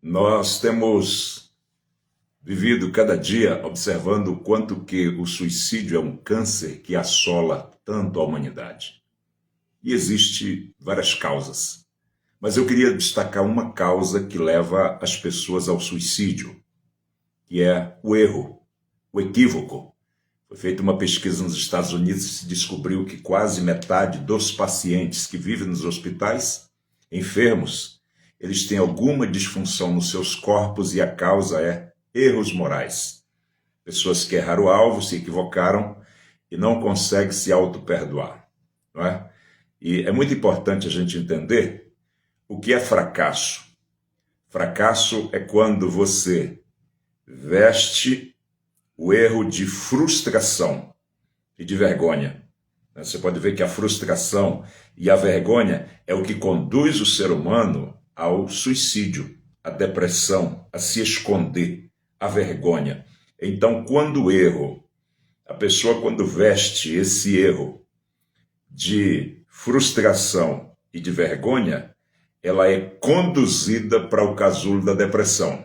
Nós temos vivido cada dia observando o quanto que o suicídio é um câncer que assola tanto a humanidade. E existe várias causas. Mas eu queria destacar uma causa que leva as pessoas ao suicídio, que é o erro, o equívoco. Foi feita uma pesquisa nos Estados Unidos e se descobriu que quase metade dos pacientes que vivem nos hospitais, enfermos, eles têm alguma disfunção nos seus corpos e a causa é erros morais. Pessoas que erraram o alvo, se equivocaram e não conseguem se auto-perdoar, não é? E é muito importante a gente entender o que é fracasso. Fracasso é quando você veste o erro de frustração e de vergonha. Você pode ver que a frustração e a vergonha é o que conduz o ser humano ao suicídio, à depressão, a se esconder, à vergonha. Então, quando o erro, a pessoa quando veste esse erro de frustração e de vergonha, ela é conduzida para o casulo da depressão.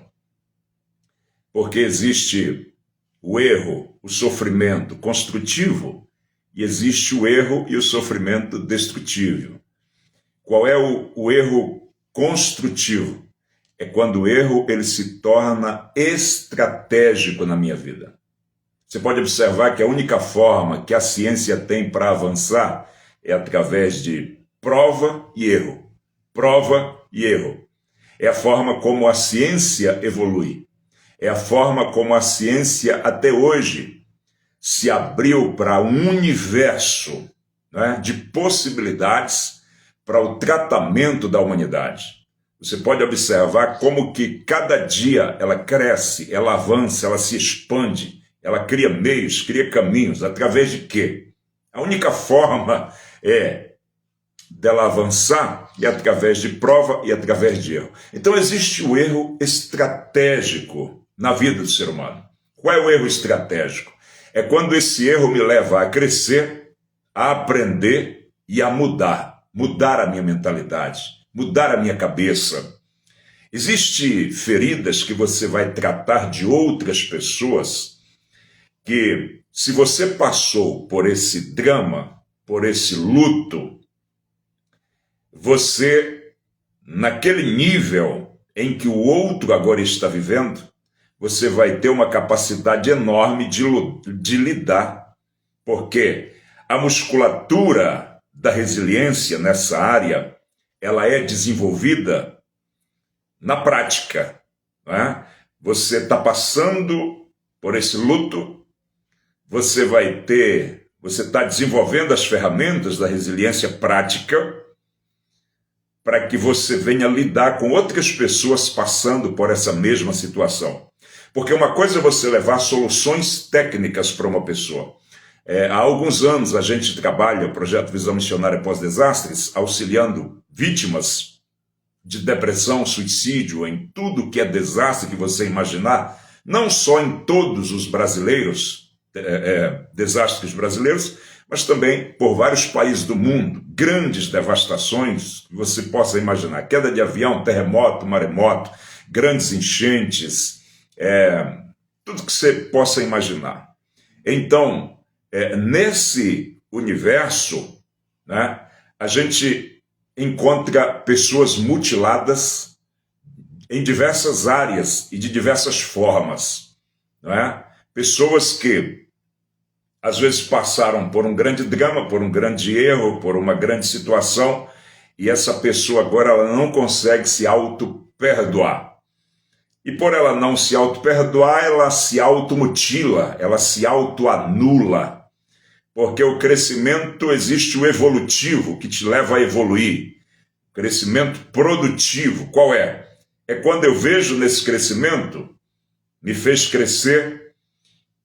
Porque existe o erro, o sofrimento construtivo, e existe o erro e o sofrimento destrutivo. Qual é o erro construtivo? É quando o erro ele se torna estratégico na minha vida. Você pode observar que a única forma que a ciência tem para avançar é através de prova e erro. Prova e erro. É a forma como a ciência evolui. É a forma como a ciência até hoje se abriu para um universo, né, de possibilidades para o tratamento da humanidade. Você pode observar como que cada dia ela cresce, ela avança, ela se expande, ela cria meios, cria caminhos, através de quê? A única forma dela avançar é através de prova e através de erro. Então existe o erro estratégico na vida do ser humano. Qual é o erro estratégico? É quando esse erro me leva a crescer, a aprender e a mudar a minha mentalidade, mudar a minha cabeça. Existem feridas que você vai tratar de outras pessoas que, se você passou por esse drama, por esse luto, você, naquele nível em que o outro agora está vivendo, você vai ter uma capacidade enorme de lidar, porque a musculatura da resiliência nessa área, ela é desenvolvida na prática, né? Você está passando por esse luto, você está desenvolvendo as ferramentas da resiliência prática para que você venha lidar com outras pessoas passando por essa mesma situação. Porque uma coisa é você levar soluções técnicas para uma pessoa. Há alguns anos a gente trabalha o projeto Visão Missionária Pós-Desastres, auxiliando vítimas de depressão, suicídio, em tudo que é desastre que você imaginar, não só em todos os brasileiros, desastres brasileiros, mas também por vários países do mundo, grandes devastações que você possa imaginar, queda de avião, terremoto, maremoto, grandes enchentes, tudo que você possa imaginar. Então, nesse universo, né, a gente encontra pessoas mutiladas em diversas áreas e de diversas formas, não é? Pessoas que às vezes passaram por um grande drama, por um grande erro, por uma grande situação, e essa pessoa agora ela não consegue se auto-perdoar. E por ela não se auto-perdoar, ela se automutila, ela se auto-anula. Porque o crescimento existe o evolutivo, que te leva a evoluir. Crescimento produtivo, qual é? É quando eu vejo nesse crescimento, me fez crescer,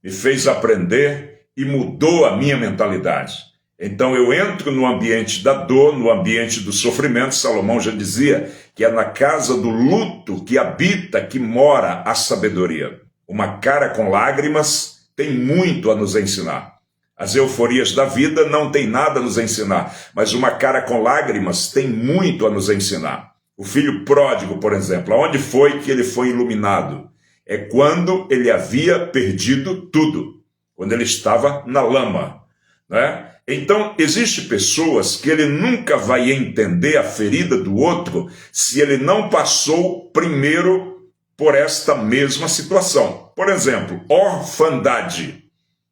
me fez aprender e mudou a minha mentalidade. Então eu entro no ambiente da dor, no ambiente do sofrimento. Salomão já dizia que é na casa do luto que habita, que mora a sabedoria. Uma cara com lágrimas tem muito a nos ensinar. As euforias da vida não tem nada a nos ensinar, mas uma cara com lágrimas tem muito a nos ensinar. O filho pródigo, por exemplo, aonde foi que ele foi iluminado? É quando ele havia perdido tudo, quando ele estava na lama, né? Então, existem pessoas que ele nunca vai entender a ferida do outro se ele não passou primeiro por esta mesma situação. Por exemplo, orfandade.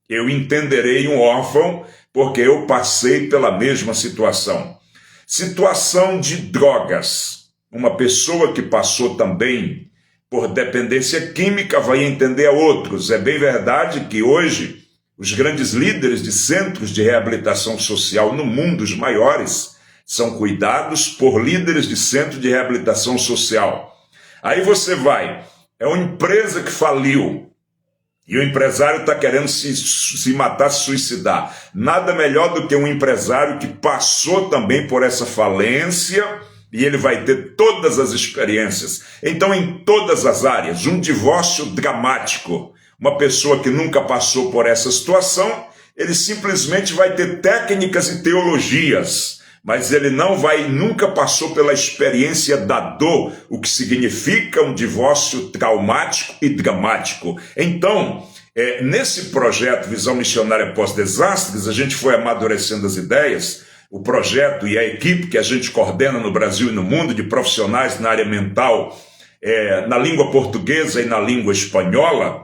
Eu entenderei um órfão porque eu passei pela mesma situação. Situação de drogas. Uma pessoa que passou também por dependência química vai entender a outros. É bem verdade que hoje os grandes líderes de centros de reabilitação social no mundo, os maiores, são cuidados por líderes de centro de reabilitação social. Aí você vai, é uma empresa que faliu e o empresário está querendo se matar, se suicidar. Nada melhor do que um empresário que passou também por essa falência e ele vai ter todas as experiências. Então, em todas as áreas, um divórcio dramático. Uma pessoa que nunca passou por essa situação, ele simplesmente vai ter técnicas e teologias, mas ele nunca passou pela experiência da dor, o que significa um divórcio traumático e dramático. Então, nesse projeto Visão Missionária Pós-Desastres, a gente foi amadurecendo as ideias, o projeto e a equipe que a gente coordena no Brasil e no mundo de profissionais na área mental, na língua portuguesa e na língua espanhola.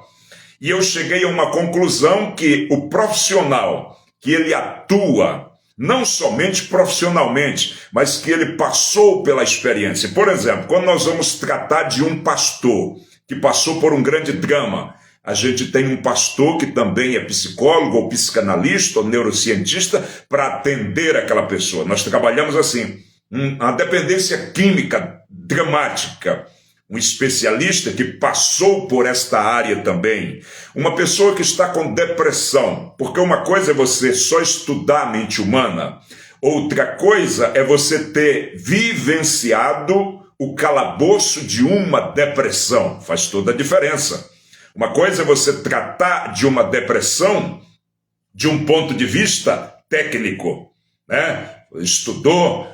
E eu cheguei a uma conclusão que o profissional, que ele atua, não somente profissionalmente, mas que ele passou pela experiência. Por exemplo, quando nós vamos tratar de um pastor que passou por um grande drama, a gente tem um pastor que também é psicólogo, ou psicanalista, ou neurocientista, para atender aquela pessoa. Nós trabalhamos assim, uma dependência química dramática. Um especialista que passou por esta área também. Uma pessoa que está com depressão, porque uma coisa é você só estudar a mente humana, outra coisa é você ter vivenciado o calabouço de uma depressão. Faz toda a diferença. Uma coisa é você tratar de uma depressão de um ponto de vista técnico, né? Estudou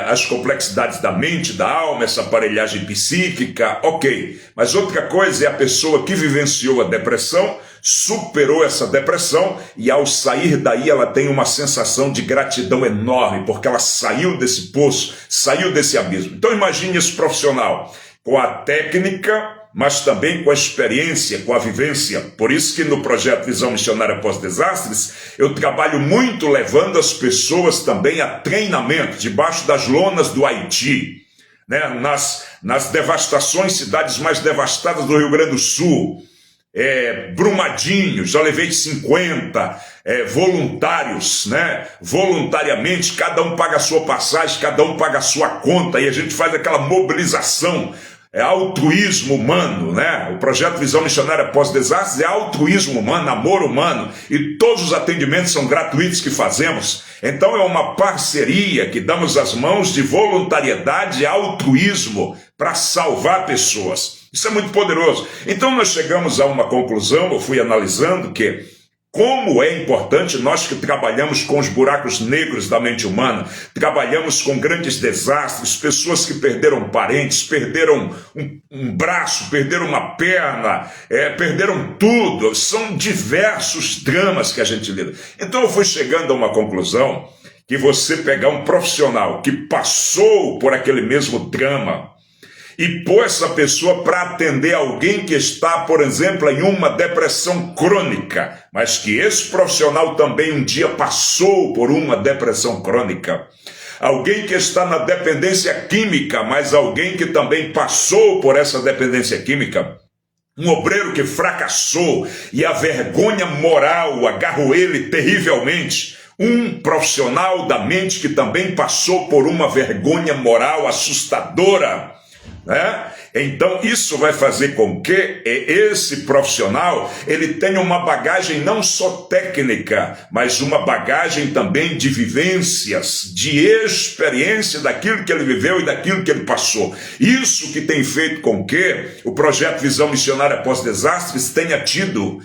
as complexidades da mente, da alma, essa aparelhagem psíquica, ok. Mas outra coisa é a pessoa que vivenciou a depressão, superou essa depressão e ao sair daí ela tem uma sensação de gratidão enorme, porque ela saiu desse poço, saiu desse abismo. Então imagine esse profissional com a técnica, mas também com a experiência, com a vivência. Por isso que no projeto Visão Missionária Pós-Desastres, eu trabalho muito levando as pessoas também a treinamento, debaixo das lonas do Haiti, né? nas devastações, cidades mais devastadas do Rio Grande do Sul, Brumadinho, já levei 50 voluntários, né? Voluntariamente, cada um paga a sua passagem, cada um paga a sua conta, e a gente faz aquela mobilização. É altruísmo humano, né? O projeto Visão Missionária Pós-Desastres é altruísmo humano, amor humano, e todos os atendimentos são gratuitos que fazemos. Então é uma parceria que damos as mãos de voluntariedade e altruísmo para salvar pessoas. Isso é muito poderoso. Então nós chegamos a uma conclusão, eu fui analisando que como é importante nós que trabalhamos com os buracos negros da mente humana, trabalhamos com grandes desastres, pessoas que perderam parentes, perderam um braço, perderam uma perna, perderam tudo, são diversos dramas que a gente lida. Então eu fui chegando a uma conclusão que você pegar um profissional que passou por aquele mesmo drama, e pôr essa pessoa para atender alguém que está, por exemplo, em uma depressão crônica, mas que esse profissional também um dia passou por uma depressão crônica. Alguém que está na dependência química, mas alguém que também passou por essa dependência química. Um obreiro que fracassou e a vergonha moral agarrou ele terrivelmente. Um profissional da mente que também passou por uma vergonha moral assustadora. Né? Então isso vai fazer com que esse profissional ele tenha uma bagagem não só técnica, mas uma bagagem também de vivências, de experiência daquilo que ele viveu e daquilo que ele passou. Isso que tem feito com que o projeto Visão Missionária Pós-Desastres tenha tido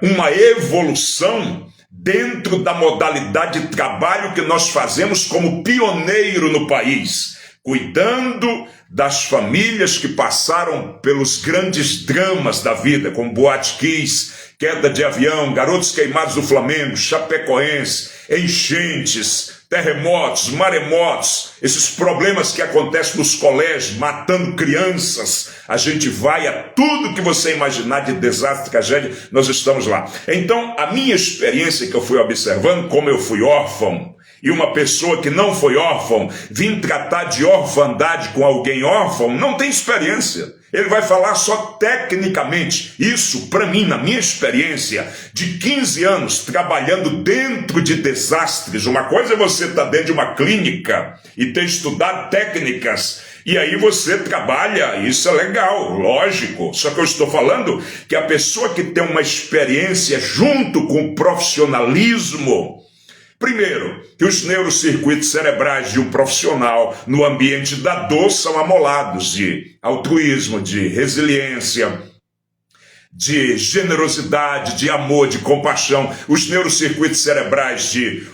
uma evolução dentro da modalidade de trabalho que nós fazemos como pioneiro no país. cuidando das famílias que passaram pelos grandes dramas da vida, como Boate Kiss, queda de avião, garotos queimados do Flamengo, Chapecoense, enchentes, terremotos, maremotos, esses problemas que acontecem nos colégios, matando crianças. A gente vai a tudo que você imaginar de desastre, tragédia, nós estamos lá. Então, a minha experiência que eu fui observando, como eu fui órfão, e uma pessoa que não foi órfão, vir tratar de orfandade com alguém órfão, não tem experiência. Ele vai falar só tecnicamente. Isso, para mim, na minha experiência de 15 anos trabalhando dentro de desastres, uma coisa é você estar dentro de uma clínica e ter estudado técnicas, e aí você trabalha, isso é legal, lógico. Só que eu estou falando que a pessoa que tem uma experiência junto com o profissionalismo, primeiro, que os neurocircuitos cerebrais de um profissional no ambiente da dor são amolados de altruísmo, de resiliência, de generosidade, de amor, de compaixão. Os neurocircuitos cerebrais de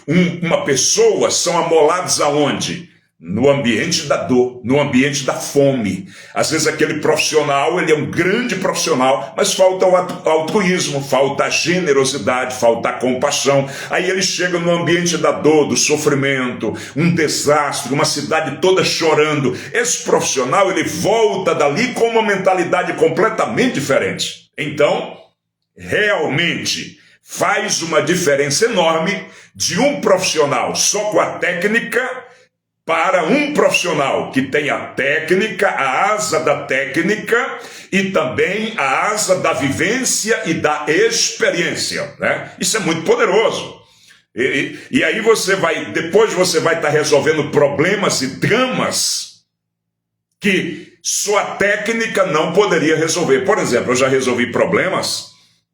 uma pessoa são amolados aonde? No ambiente da dor, no ambiente da fome. Às vezes aquele profissional, ele é um grande profissional, mas falta o altruísmo, falta a generosidade, falta a compaixão. Aí ele chega no ambiente da dor, do sofrimento, um desastre, uma cidade toda chorando. Esse profissional, ele volta dali com uma mentalidade completamente diferente. Então, realmente faz uma diferença enorme de um profissional só com a técnica para um profissional que tem a técnica, a asa da técnica e também a asa da vivência e da experiência, né? Isso é muito poderoso. E aí depois você vai estar resolvendo problemas e dramas que só a técnica não poderia resolver. Por exemplo, eu já resolvi problemas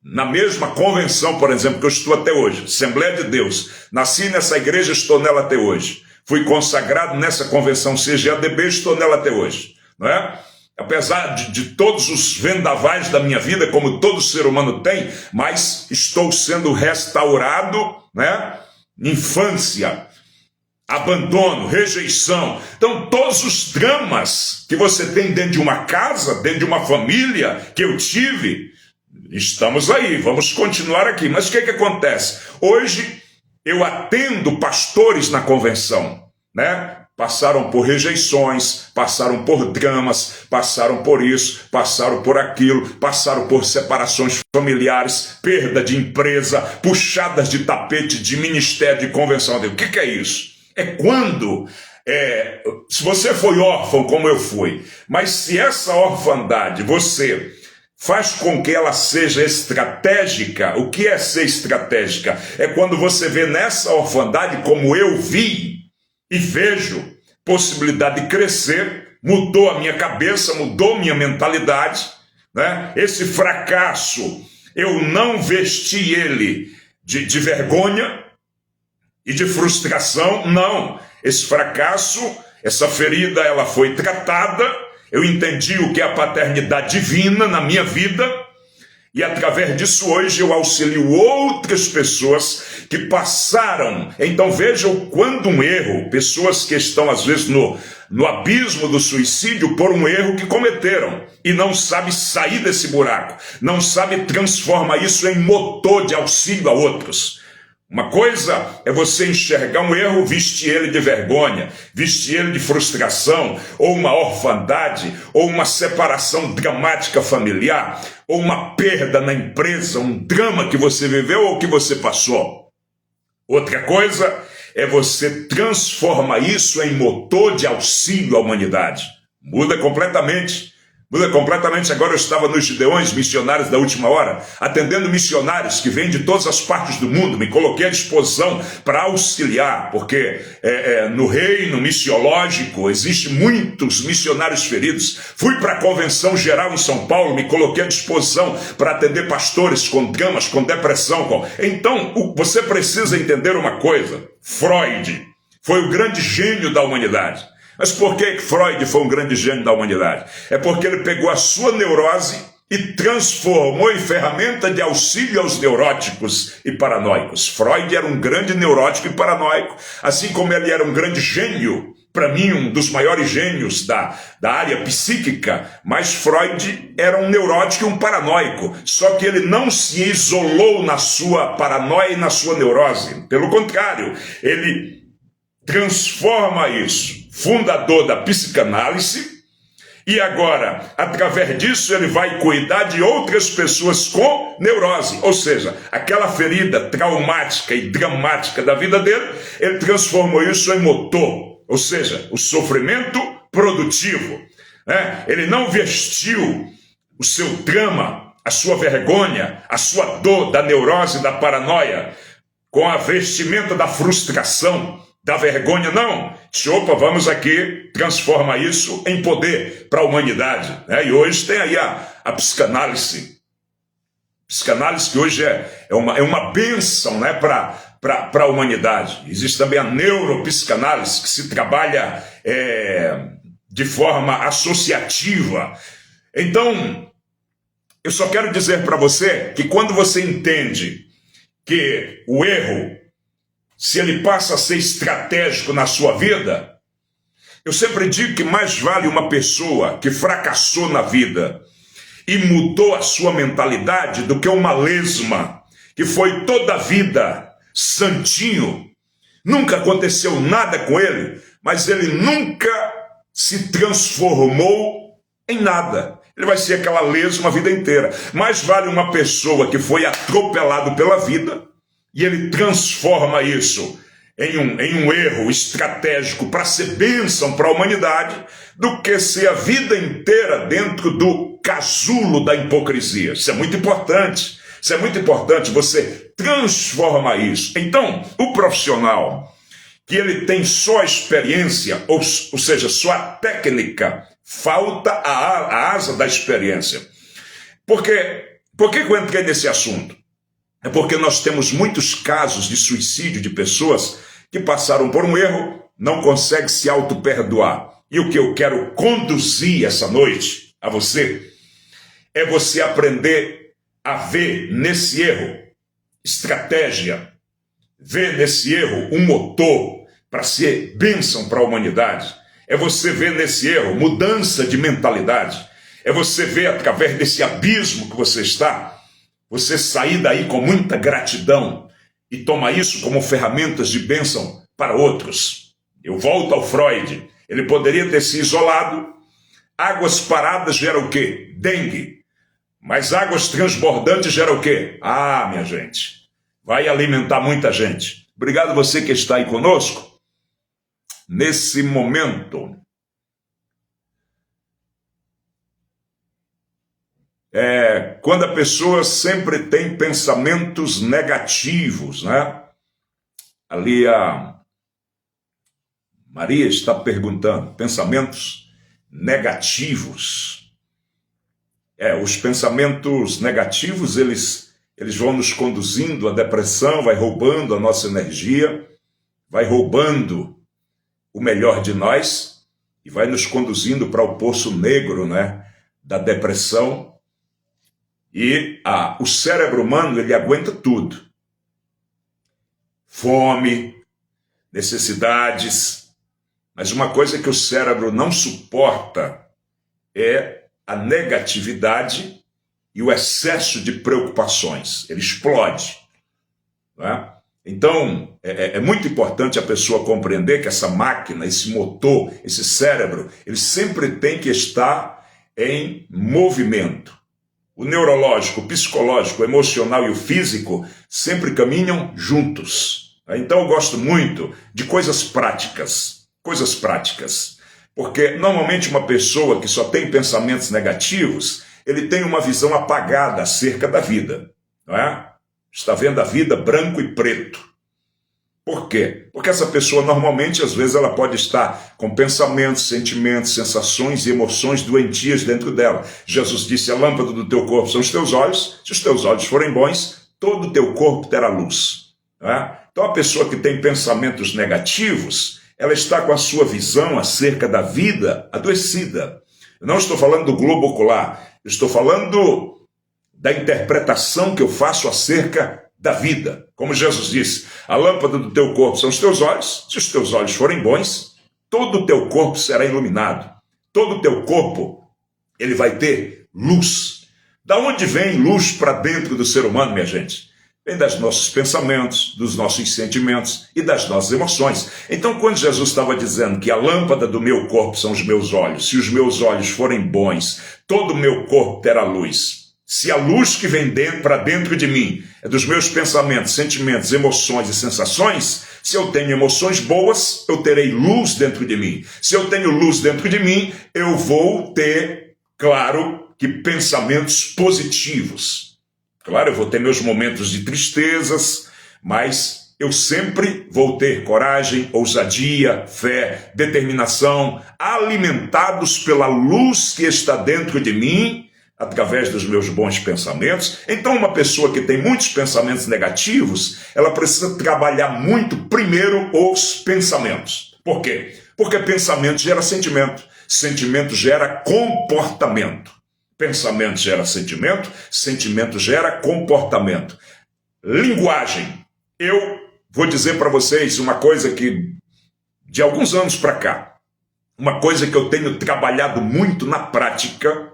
na mesma convenção, por exemplo, que eu estou até hoje, Assembleia de Deus. Nasci nessa igreja, estou nela até hoje. Fui consagrado nessa convenção CGADB, estou nela até hoje, não é? Apesar de todos os vendavais da minha vida, como todo ser humano tem, mas estou sendo restaurado, né? Infância, abandono, rejeição. Então, todos os dramas que você tem dentro de uma casa, dentro de uma família, que eu tive, estamos aí, vamos continuar aqui. Mas o que acontece? Hoje, eu atendo pastores na convenção, né? Passaram por rejeições, passaram por dramas, passaram por isso, passaram por aquilo, passaram por separações familiares, perda de empresa, puxadas de tapete de ministério de convenção. O que é isso? É quando, se você foi órfão como eu fui, mas se essa orfandade você faz com que ela seja estratégica. O que é ser estratégica? É quando você vê nessa orfandade, como eu vi e vejo, possibilidade de crescer, mudou a minha cabeça, mudou minha mentalidade, né? Esse fracasso, eu não vesti ele de vergonha e de frustração, não. Esse fracasso, essa ferida, ela foi tratada. Eu entendi o que é a paternidade divina na minha vida e através disso hoje eu auxilio outras pessoas que passaram. Então vejam quando um erro, pessoas que estão às vezes no abismo do suicídio por um erro que cometeram e não sabe sair desse buraco, não sabe transformar isso em motor de auxílio a outros. Uma coisa é você enxergar um erro, vestir ele de vergonha, vestir ele de frustração, ou uma orfandade, ou uma separação dramática familiar, ou uma perda na empresa, um drama que você viveu ou que você passou. Outra coisa é você transformar isso em motor de auxílio à humanidade. Muda completamente. Agora eu estava nos Gideões, missionários da última hora, atendendo missionários que vêm de todas as partes do mundo. Me coloquei à disposição para auxiliar, porque no reino missiológico existem muitos missionários feridos. Fui para a convenção geral em São Paulo, me coloquei à disposição para atender pastores com dramas, com depressão. Então, você precisa entender uma coisa. Freud foi o grande gênio da humanidade. Mas por que Freud foi um grande gênio da humanidade? É porque ele pegou a sua neurose e transformou em ferramenta de auxílio aos neuróticos e paranoicos. Freud era um grande neurótico e paranoico, assim como ele era um grande gênio para mim, um dos maiores gênios da área psíquica, mas Freud era um neurótico e um paranoico. Só que ele não se isolou na sua paranoia e na sua neurose. Pelo contrário, ele transforma isso. Fundador da psicanálise, e agora, através disso, ele vai cuidar de outras pessoas com neurose. Ou seja, aquela ferida traumática e dramática da vida dele, ele transformou isso em motor. Ou seja, o sofrimento produtivo. Né? Ele não vestiu o seu drama, a sua vergonha, a sua dor da neurose, da paranoia, com a vestimenta da frustração, da vergonha, não. Opa, vamos aqui transformar isso em poder para a humanidade. Né? E hoje tem aí a psicanálise. Psicanálise que hoje é uma bênção, né, para a humanidade. Existe também a neuropsicanálise, que se trabalha de forma associativa. Então, eu só quero dizer para você que quando você entende que o erro, se ele passa a ser estratégico na sua vida, eu sempre digo que mais vale uma pessoa que fracassou na vida e mudou a sua mentalidade do que uma lesma que foi toda a vida santinho, nunca aconteceu nada com ele, mas ele nunca se transformou em nada. Ele vai ser aquela lesma a vida inteira. Mais vale uma pessoa que foi atropelado pela vida e ele transforma isso em um erro estratégico para ser bênção para a humanidade, do que ser a vida inteira dentro do casulo da hipocrisia. Isso é muito importante. Isso é muito importante, você transforma isso. Então, o profissional que ele tem só experiência, ou seja, só a técnica, falta a asa da experiência. Por que eu entrei nesse assunto? É porque nós temos muitos casos de suicídio de pessoas que passaram por um erro, não conseguem se auto-perdoar. E o que eu quero conduzir essa noite a você é você aprender a ver nesse erro estratégia, ver nesse erro um motor para ser bênção para a humanidade. É você ver nesse erro mudança de mentalidade. É você ver através desse abismo que você está, você sair daí com muita gratidão e tomar isso como ferramentas de bênção para outros. Eu volto ao Freud. Ele poderia ter se isolado. Águas paradas geram o quê? Dengue. Mas águas transbordantes geram o quê? Ah, minha gente, vai alimentar muita gente. Obrigado a você que está aí conosco. Nesse momento, quando a pessoa sempre tem pensamentos negativos, né? Ali a Maria está perguntando, pensamentos negativos. Os pensamentos negativos, eles vão nos conduzindo à depressão, vai roubando a nossa energia, vai roubando o melhor de nós e vai nos conduzindo para o poço negro, né, da depressão. E o cérebro humano, ele aguenta tudo. Fome, necessidades. Mas uma coisa que o cérebro não suporta é a negatividade e o excesso de preocupações. Ele explode. Né? Então, é muito importante a pessoa compreender que essa máquina, esse motor, esse cérebro, ele sempre tem que estar em movimento. O neurológico, o psicológico, o emocional e o físico sempre caminham juntos. Então, eu gosto muito de coisas práticas. Coisas práticas. Porque, normalmente, uma pessoa que só tem pensamentos negativos, ele tem uma visão apagada acerca da vida. Não é? Está vendo a vida branco e preto. Por quê? Porque essa pessoa, normalmente, às vezes, ela pode estar com pensamentos, sentimentos, sensações e emoções doentias dentro dela. Jesus disse, a lâmpada do teu corpo são os teus olhos. Se os teus olhos forem bons, todo o teu corpo terá luz. Não é? Então, a pessoa que tem pensamentos negativos, ela está com a sua visão acerca da vida adoecida. Eu não estou falando do globo ocular, eu estou falando da interpretação que eu faço acerca da vida. Como Jesus disse, a lâmpada do teu corpo são os teus olhos. Se os teus olhos forem bons, todo o teu corpo será iluminado. Todo o teu corpo, ele vai ter luz. Da onde vem luz para dentro do ser humano, minha gente? Vem dos nossos pensamentos, dos nossos sentimentos e das nossas emoções. Então, quando Jesus estava dizendo que a lâmpada do meu corpo são os meus olhos, se os meus olhos forem bons, todo o meu corpo terá luz. Se a luz que vem para dentro de mim é dos meus pensamentos, sentimentos, emoções e sensações, se eu tenho emoções boas, eu terei luz dentro de mim. Se eu tenho luz dentro de mim, eu vou ter, claro, que pensamentos positivos. Claro, eu vou ter meus momentos de tristezas, mas eu sempre vou ter coragem, ousadia, fé, determinação, alimentados pela luz que está dentro de mim, através dos meus bons pensamentos. Então, uma pessoa que tem muitos pensamentos negativos, ela precisa trabalhar muito, primeiro, os pensamentos. Por quê? Porque pensamento gera sentimento, sentimento gera comportamento. Pensamento gera sentimento, sentimento gera comportamento. Linguagem. Eu vou dizer para vocês uma coisa que, de alguns anos para cá, uma coisa que eu tenho trabalhado muito na prática,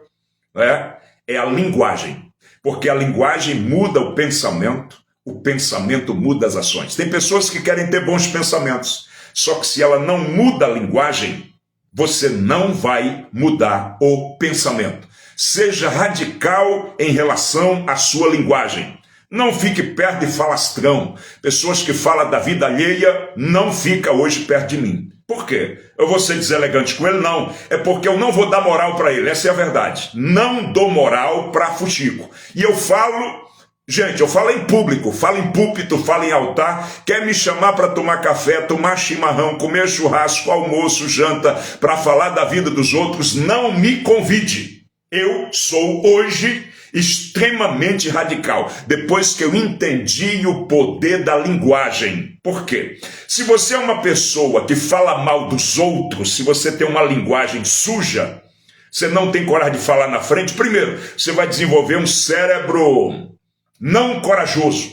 é a linguagem. Porque a linguagem muda o pensamento muda as ações. Tem pessoas que querem ter bons pensamentos, só que se ela não muda a linguagem, você não vai mudar o pensamento. Seja radical em relação à sua linguagem. Não fique perto de falastrão. Pessoas que falam da vida alheia, não fica hoje perto de mim. Por quê? Eu vou ser deselegante com ele? Não. É porque eu não vou dar moral para ele. Essa é a verdade. Não dou moral para fuxico. E eu falo... Gente, eu falo em público, falo em púlpito, falo em altar. Quer me chamar para tomar café, tomar chimarrão, comer churrasco, almoço, janta, para falar da vida dos outros, não me convide. Eu sou hoje extremamente radical, depois que eu entendi o poder da linguagem. Por quê? Se você é uma pessoa que fala mal dos outros, se você tem uma linguagem suja, você não tem coragem de falar na frente, primeiro, você vai desenvolver um cérebro não corajoso.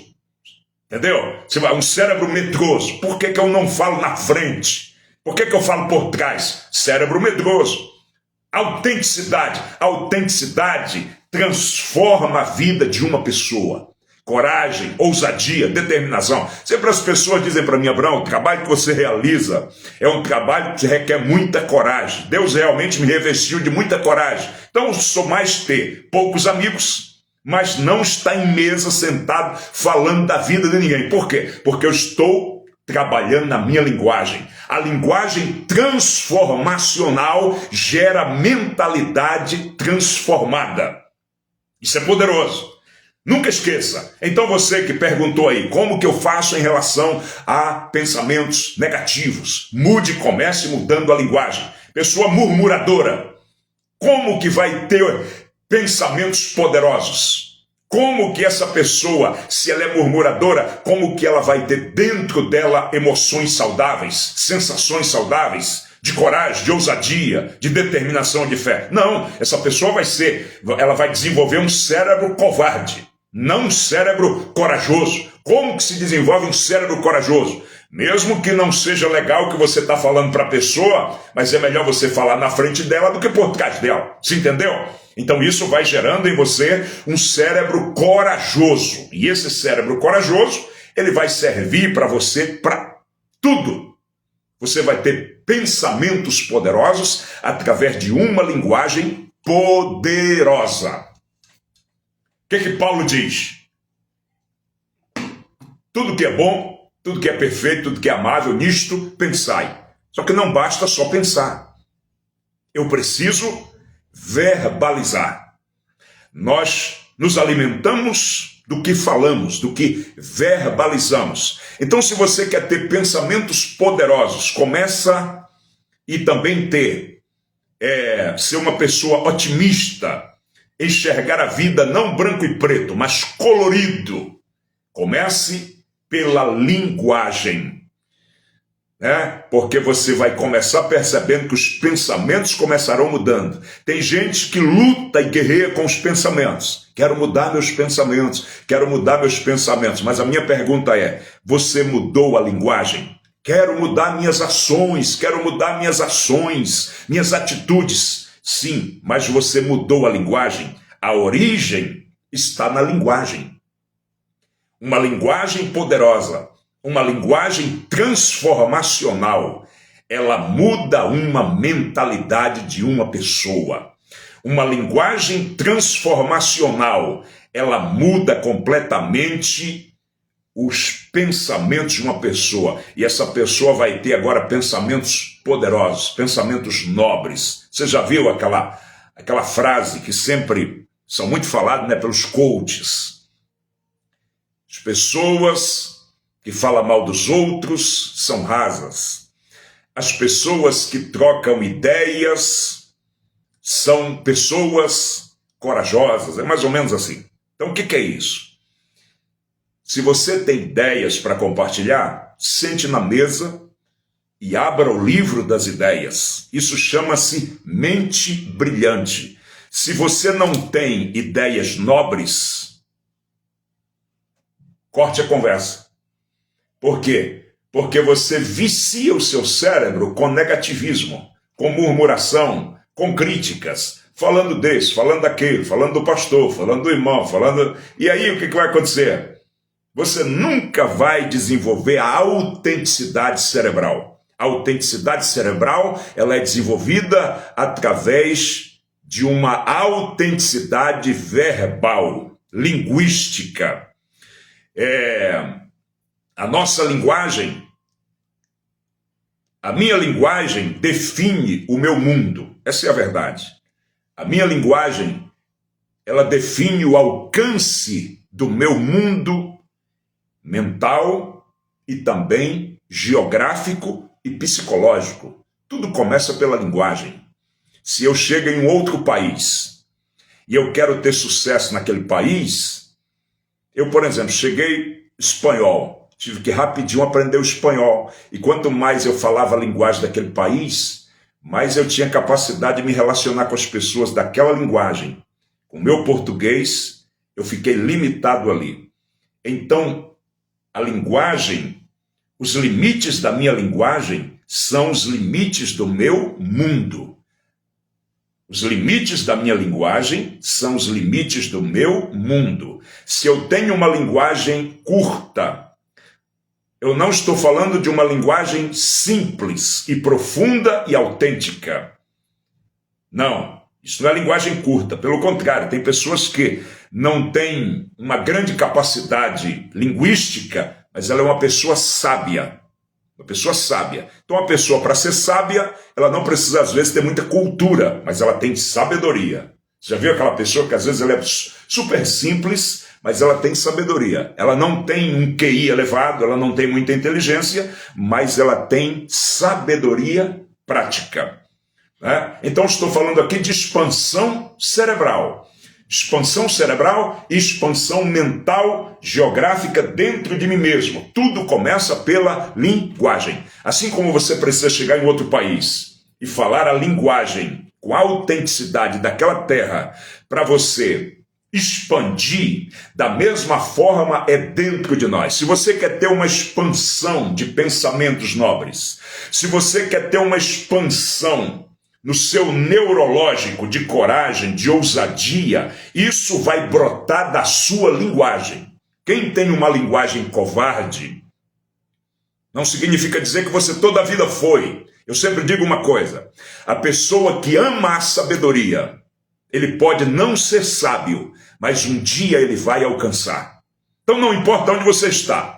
Entendeu? Você vai, um cérebro medroso. Por que eu não falo na frente? Por que eu falo por trás? Cérebro medroso. Autenticidade. Autenticidade transforma a vida de uma pessoa. Coragem, ousadia, determinação. Sempre as pessoas dizem para mim, Abraão, o trabalho que você realiza é um trabalho que requer muita coragem. Deus realmente me revestiu de muita coragem. Então eu sou mais ter poucos amigos, mas não estar em mesa sentado falando da vida de ninguém. Por quê? Porque eu estou trabalhando na minha linguagem. A linguagem transformacional gera mentalidade transformada. Isso é poderoso. Nunca esqueça. Então você que perguntou aí, como que eu faço em relação a pensamentos negativos? Mude, comece mudando a linguagem. Pessoa murmuradora, como que vai ter pensamentos poderosos? Como que essa pessoa, se ela é murmuradora, como que ela vai ter dentro dela emoções saudáveis, sensações saudáveis, de coragem, de ousadia, de determinação, de fé? Não, essa pessoa ela vai desenvolver um cérebro covarde, não um cérebro corajoso. Como que se desenvolve um cérebro corajoso? Mesmo que não seja legal o que você está falando para a pessoa, mas é melhor você falar na frente dela do que por trás dela. Você entendeu? Então isso vai gerando em você um cérebro corajoso. E esse cérebro corajoso, ele vai servir para você para tudo. Você vai ter pensamentos poderosos através de uma linguagem poderosa. O que Paulo diz? Tudo que é bom, tudo que é perfeito, tudo que é amável, nisto pensai. Só que não basta só pensar. Eu preciso verbalizar. Nós nos alimentamos do que falamos, do que verbalizamos. Então, se você quer ter pensamentos poderosos, começa e também ser uma pessoa otimista, enxergar a vida não branco e preto, mas colorido. Comece pela linguagem. Porque você vai começar percebendo que os pensamentos começarão mudando. Tem gente que luta e guerreia com os pensamentos. Quero mudar meus pensamentos, mas a minha pergunta é, você mudou a linguagem? Quero mudar minhas ações, quero mudar minhas ações, minhas atitudes. Sim, mas você mudou a linguagem. A origem está na linguagem. Uma linguagem poderosa, uma linguagem transformacional. Ela muda uma mentalidade de uma pessoa. Uma linguagem transformacional, ela muda completamente os pensamentos de uma pessoa. E essa pessoa vai ter agora pensamentos poderosos, pensamentos nobres. Você já viu aquela frase que sempre são muito faladas, né, pelos coaches? As pessoas que falam mal dos outros são rasas. As pessoas que trocam ideias são pessoas corajosas. É mais ou menos assim. Então, o que é isso? Se você tem ideias para compartilhar, sente na mesa e abra o livro das ideias. Isso chama-se mente brilhante. Se você não tem ideias nobres, corte a conversa. Por quê? Porque você vicia o seu cérebro com negativismo, com murmuração, com críticas, falando desse, falando daquele, falando do pastor, falando do irmão, falando... E aí o que vai acontecer? Você nunca vai desenvolver a autenticidade cerebral. A autenticidade cerebral, ela é desenvolvida através de uma autenticidade verbal, linguística. A nossa linguagem, a minha linguagem define o meu mundo. Essa é a verdade. A minha linguagem, ela define o alcance do meu mundo mental e também geográfico e psicológico. Tudo começa pela linguagem. Se eu chego em um outro país e eu quero ter sucesso naquele país, eu, por exemplo, cheguei espanhol, tive que rapidinho aprender o espanhol. E quanto mais eu falava a linguagem daquele país, mais eu tinha capacidade de me relacionar com as pessoas daquela linguagem. Com o meu português, eu fiquei limitado ali. Então, a linguagem, os limites da minha linguagem são os limites do meu mundo. Os limites da minha linguagem são os limites do meu mundo. Se eu tenho uma linguagem curta, eu não estou falando de uma linguagem simples e profunda e autêntica. Não, isso não é linguagem curta. Pelo contrário, tem pessoas que não têm uma grande capacidade linguística, mas ela é uma pessoa sábia. Uma pessoa sábia. Então, uma pessoa, para ser sábia, ela não precisa, às vezes, ter muita cultura, mas ela tem sabedoria. Você já viu aquela pessoa que, às vezes, ela é super simples, mas ela tem sabedoria. Ela não tem um QI elevado, ela não tem muita inteligência, mas ela tem sabedoria prática. Né? Então, estou falando aqui de expansão cerebral. Expansão cerebral e expansão mental, geográfica dentro de mim mesmo. Tudo começa pela linguagem. Assim como você precisa chegar em outro país e falar a linguagem com a autenticidade daquela terra para você expandir, da mesma forma é dentro de nós. Se você quer ter uma expansão de pensamentos nobres, se você quer ter uma expansão no seu neurológico de coragem, de ousadia, isso vai brotar da sua linguagem. Quem tem uma linguagem covarde, não significa dizer que você toda a vida foi. Eu sempre digo uma coisa, a pessoa que ama a sabedoria, ele pode não ser sábio, mas um dia ele vai alcançar. Então não importa onde você está.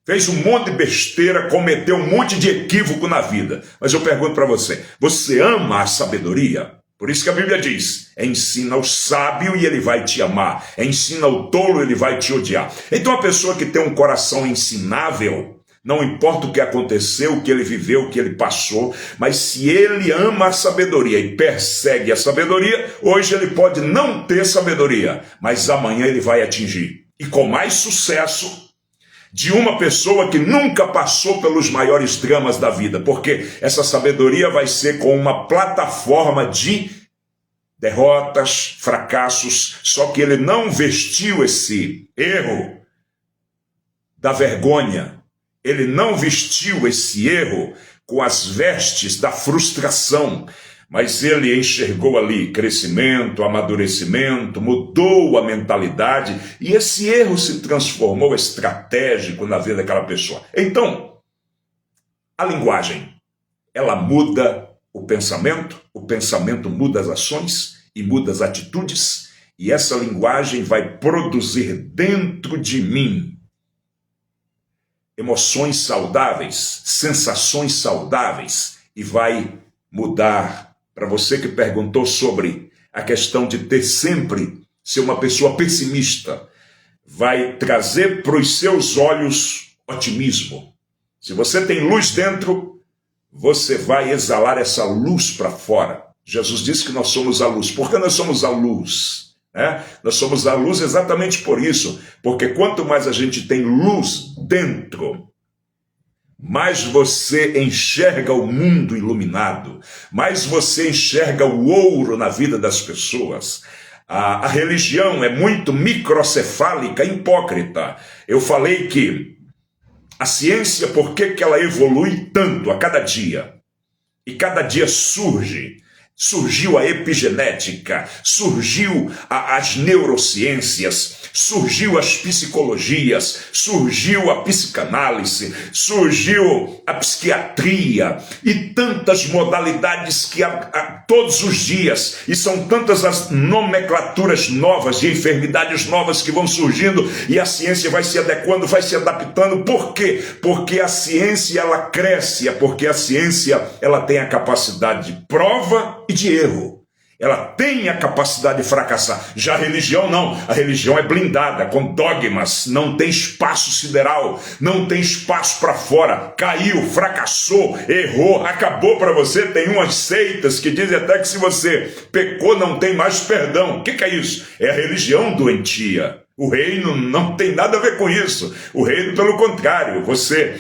Fez um monte de besteira, cometeu um monte de equívoco na vida. Mas eu pergunto para você, você ama a sabedoria? Por isso que a Bíblia diz, ensina o sábio e ele vai te amar. Ensina o tolo, ele vai te odiar. Então a pessoa que tem um coração ensinável, não importa o que aconteceu, o que ele viveu, o que ele passou, mas se ele ama a sabedoria e persegue a sabedoria, hoje ele pode não ter sabedoria, mas amanhã ele vai atingir. E com mais sucesso de uma pessoa que nunca passou pelos maiores dramas da vida, porque essa sabedoria vai ser com uma plataforma de derrotas, fracassos, só que ele não vestiu esse erro da vergonha Ele não vestiu esse erro com as vestes da frustração, mas ele enxergou ali crescimento, amadurecimento, mudou a mentalidade e esse erro se transformou estratégico na vida daquela pessoa. Então, a linguagem, ela muda o pensamento muda as ações e muda as atitudes, e essa linguagem vai produzir dentro de mim emoções saudáveis, sensações saudáveis, e vai mudar. Para você que perguntou sobre a questão de ter sempre ser uma pessoa pessimista, vai trazer para os seus olhos otimismo. Se você tem luz dentro, você vai exalar essa luz para fora. Jesus disse que nós somos a luz. Por que nós somos a luz? Nós somos a luz exatamente por isso, porque quanto mais a gente tem luz dentro, mais você enxerga o mundo iluminado, mais você enxerga o ouro na vida das pessoas. A religião é muito microcefálica, hipócrita. Eu falei que a ciência, por que ela evolui tanto a cada dia? E cada dia surgiu a epigenética, surgiu as neurociências, surgiu as psicologias, surgiu a psicanálise, surgiu a psiquiatria e tantas modalidades que há todos os dias, e são tantas as nomenclaturas novas de enfermidades novas que vão surgindo e a ciência vai se adequando, vai se adaptando. Por quê? Porque a ciência ela cresce, porque a ciência ela tem a capacidade de prova e de erro. Ela tem a capacidade de fracassar. Já a religião não. A religião é blindada, com dogmas, não tem espaço sideral, não tem espaço para fora. Caiu, fracassou, errou, acabou para você. Tem umas seitas que dizem até que se você pecou não tem mais perdão. O que é isso? É a religião doentia. O reino não tem nada a ver com isso. O reino, pelo contrário, você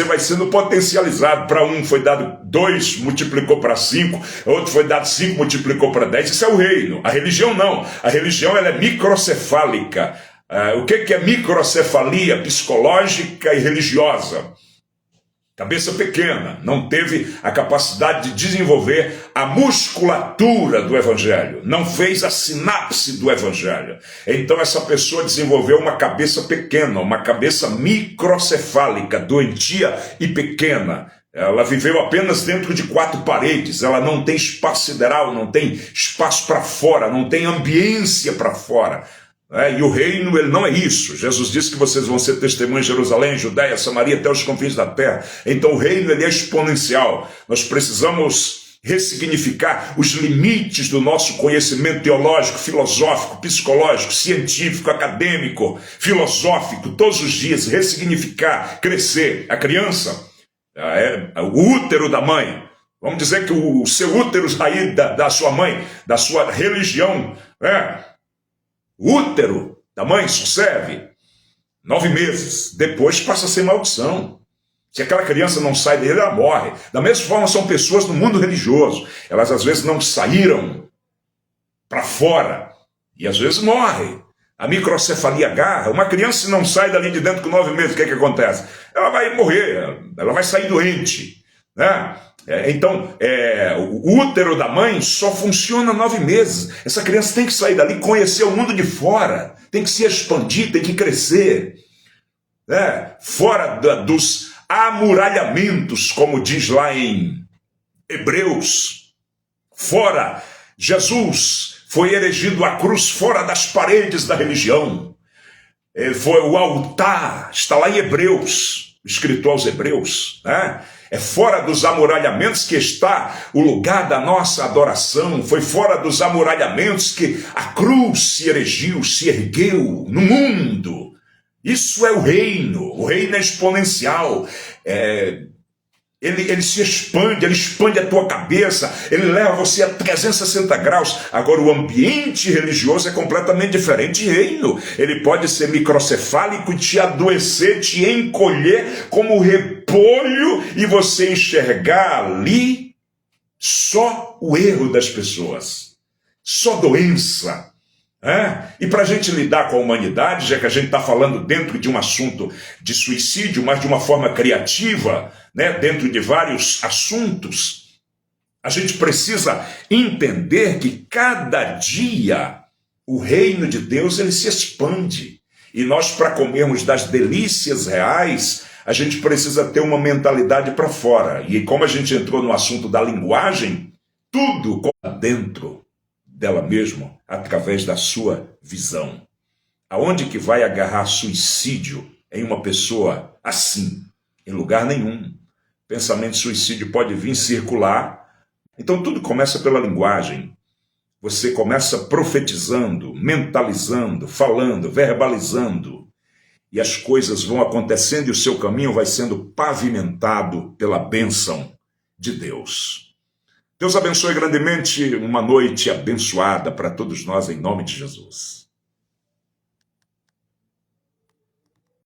vai sendo potencializado. Para um foi dado 2, multiplicou para 5, outro foi dado 5, multiplicou para 10. Isso é o reino. A religião não. A religião ela é microcefálica. O que é microcefalia? Psicológica e religiosa. Cabeça pequena, não teve a capacidade de desenvolver a musculatura do evangelho, não fez a sinapse do evangelho. Então essa pessoa desenvolveu uma cabeça pequena, uma cabeça microcefálica, doentia e pequena. Ela viveu apenas dentro de 4 paredes, ela não tem espaço sideral, não tem espaço para fora, não tem ambiência para fora. E o reino, ele não é isso. Jesus disse que vocês vão ser testemunhas em Jerusalém, Judeia, Samaria, até os confins da terra. Então o reino, ele é exponencial. Nós precisamos ressignificar os limites do nosso conhecimento teológico, filosófico, psicológico, científico, acadêmico, filosófico, todos os dias, ressignificar, crescer. A criança é o útero da mãe. Vamos dizer que o seu útero aí da sua mãe, da sua religião, o útero da mãe só serve 9 meses, depois passa a ser maldição. Se aquela criança não sai dele, ela morre. Da mesma forma são pessoas no mundo religioso. Elas às vezes não saíram para fora e às vezes morrem. A microcefalia agarra. Uma criança se não sai dali de dentro com 9 meses, o que acontece? Ela vai morrer, ela vai sair doente, né? Então, o útero da mãe só funciona 9 meses. Essa criança tem que sair dali, conhecer o mundo de fora, tem que se expandir, tem que crescer, fora dos amuralhamentos, como diz lá em Hebreus. Fora, Jesus foi erigido à cruz fora das paredes da religião. Foi o altar, está lá em Hebreus, escrito aos Hebreus, É fora dos amuralhamentos que está o lugar da nossa adoração. Foi fora dos amuralhamentos que a cruz se erigiu, se ergueu no mundo. Isso é o reino é exponencial. Ele se expande, ele expande a tua cabeça, ele leva você a 360 graus. Agora, o ambiente religioso é completamente diferente. Reino, ele pode ser microcefálico e te adoecer, te encolher como repolho e você enxergar ali só o erro das pessoas, só doença. E para a gente lidar com a humanidade, já que a gente está falando dentro de um assunto de suicídio, mas de uma forma criativa, dentro de vários assuntos, a gente precisa entender que cada dia o reino de Deus ele se expande. E nós, para comermos das delícias reais, a gente precisa ter uma mentalidade para fora. E como a gente entrou no assunto da linguagem, tudo dentro dela mesma, através da sua visão. Aonde que vai agarrar suicídio em uma pessoa assim? Em lugar nenhum. Pensamento de suicídio pode vir circular. Então tudo começa pela linguagem. Você começa profetizando, mentalizando, falando, verbalizando. E as coisas vão acontecendo e o seu caminho vai sendo pavimentado pela bênção de Deus. Deus abençoe grandemente, uma noite abençoada para todos nós, em nome de Jesus.